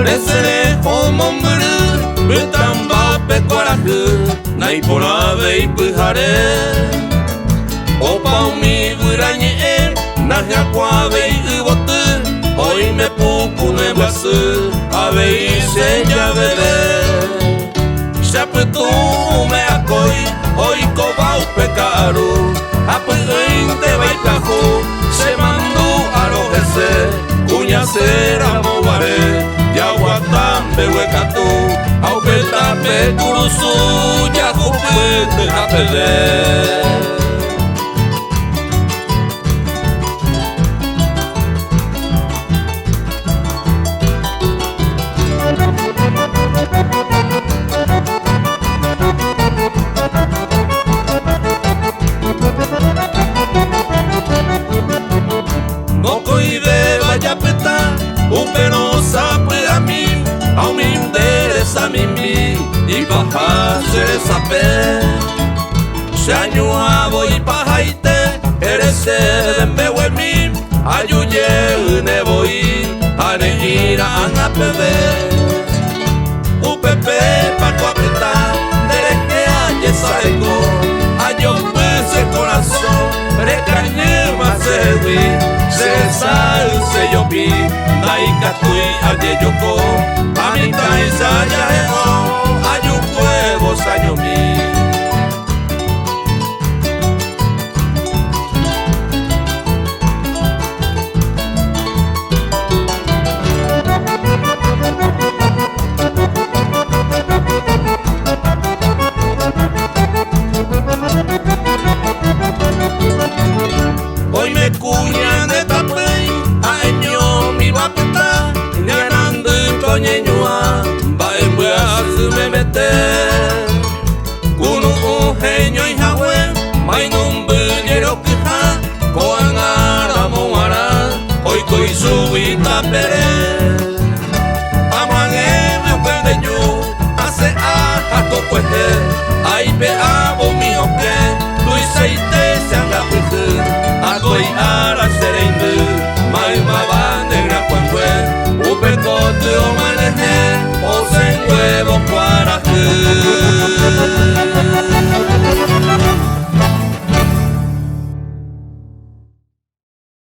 Resere homomuru Betamba pekoraku Naipora veipu hare Opa umi urani e Nahia kwa vei ubotu Oi me pupu ne basu Avei se javere Shaputu me akoi Oi ko vau pekaru Apu inte vai kahu Se mandu arojese Kunya sera mobare Yawatambe wekatu Au petape kurusu Yakupete apele A mimi y bajarse de saber Shanyua voy pajaite Eres el mewemi Ayuye ne voy Ane ira ana pebe Upepe pa cuapeta Dereje aye saigo Ayo pues el corazón Recañe más servi Se sal se yo vi Naika tui aye yoko Amita isaya eo Ayu huevos año mi Hoy me cuñan de tapey Año mi bapeta Ganando coñeñua Va en buenas me mete Kuno ujeño y jahue Mainum bullero queja Coangara moara Hoy coi subita pere Amangue me pedeño Hace aja tocueje Ay pe abo mi oque Luis seite se haga puje Agoi